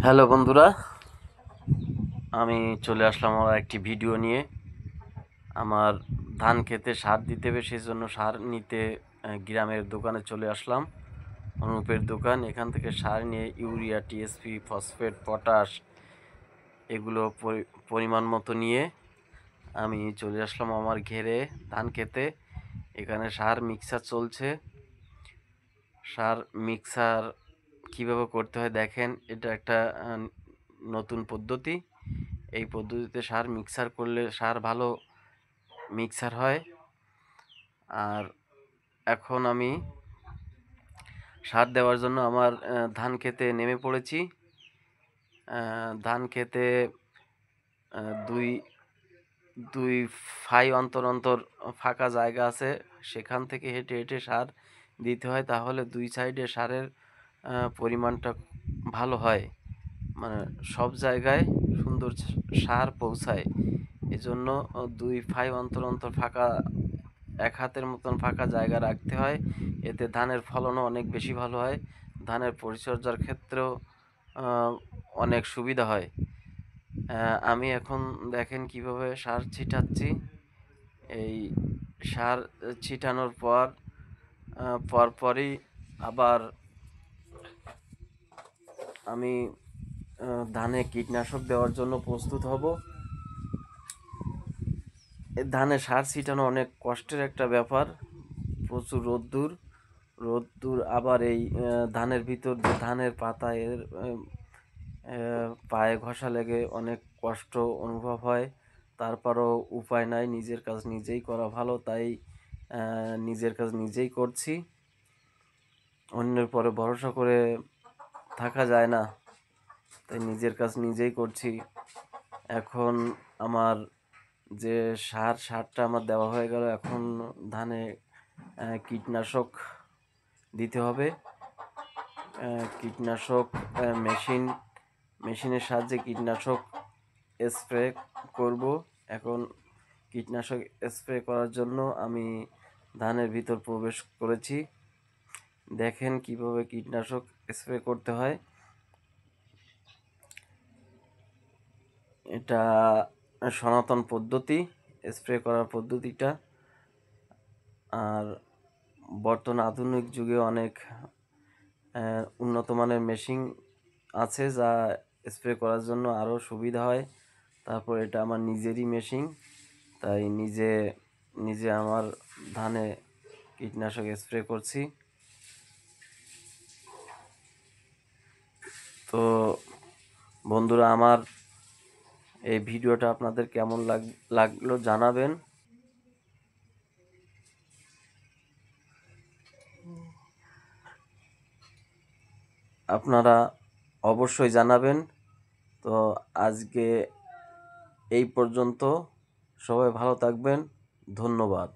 Hello বন্ধুরা, আমি চলে আসলাম আমার একটি ভিডিও নিয়ে। আমার ধান খেতে সার দিতে হবে, সেই জন্য সার নিতে গ্রামের দোকানে চলে আসলাম। অনুপের দোকান, এখান থেকে সার নিয়ে ইউরিয়া, টিএসপি, ফসফেট, পটাশ এগুলো পরিমাণ মতো নিয়ে আমি চলে আসলাম আমার ঘেরে ধান খেতে। এখানে সার মিক্সার চলছে। সার মিক্সার কীভাবে করতে হয় দেখেন, এটা একটা নতুন পদ্ধতি। এই পদ্ধতিতে সার মিক্সার করলে সার ভালো মিক্সার হয়। আর এখন আমি সার দেওয়ার জন্য আমার ধান খেতে নেমে পড়েছি। ধান খেতে দুই দুই ফাই অন্তর অন্তর ফাঁকা জায়গা আছে, সেখান থেকে হেঁটে হেঁটে সার দিতে হয়, তাহলে দুই সাইডে সারের পরিমাণটা ভালো হয়, মানে সব জায়গায় সুন্দর সার পৌঁছায়। এজন্য দুই ফাই অন্তর অন্তর ফাঁকা, এক হাতের মতন ফাঁকা জায়গা রাখতে হয়। এতে ধানের ফলনও অনেক বেশি ভালো হয়, ধানের পরিচর্যার ক্ষেত্রেও অনেক সুবিধা হয়। আমি এখন দেখেন কিভাবে সার ছিটাচ্ছি। এই সার ছিটানোর পরপরই আবার আমি ধানে কীটনাশক দেওয়ার জন্য প্রস্তুত হব। ধানে সার ছিটানো অনেক কষ্টের একটা ব্যাপার, প্রচুর রোদ্দুর, আবার এই ধানের ভিতর যে ধানের পাতা এর পায়ে ঘষা লেগে অনেক কষ্ট অনুভব হয়। তারপরও উপায় নাই, নিজের কাজ নিজেই করা ভালো, তাই নিজের কাজ নিজেই করছি। অন্যের পরে ভরসা করে থাকা যায় না, তাই নিজের কাজ নিজেই করছি। এখন আমার যে সারটা আমার দেওয়া হয়ে গেল, এখন ধানে কীটনাশক দিতে হবে। কীটনাশক মেশিনের সাহায্যে কীটনাশক স্প্রে করব। এখন কীটনাশক স্প্রে করার জন্য আমি ধানের ভিতর প্রবেশ করেছি। দেখেন কিভাবে কীটনাশক স্প্রে করতে হয়। এটা সনাতন পদ্ধতি, স্প্রে করার পদ্ধতিটা। আর বর্তমান আধুনিক যুগে অনেক উন্নত মানের মেশিন আছে, যা স্প্রে করার জন্য আরও সুবিধা হয়। তারপর এটা আমার নিজেরই মেশিন, তাই নিজে নিজে আমার ধানে কীটনাশক স্প্রে করছি। তো বন্ধুরা, আমার এই ভিডিওটা আপনাদের কেমন লাগলো জানাবেন। আপনারা অবশ্যই জানাবেন। তো আজকে এই পর্যন্ত, সবাই ভালো থাকবেন, ধন্যবাদ।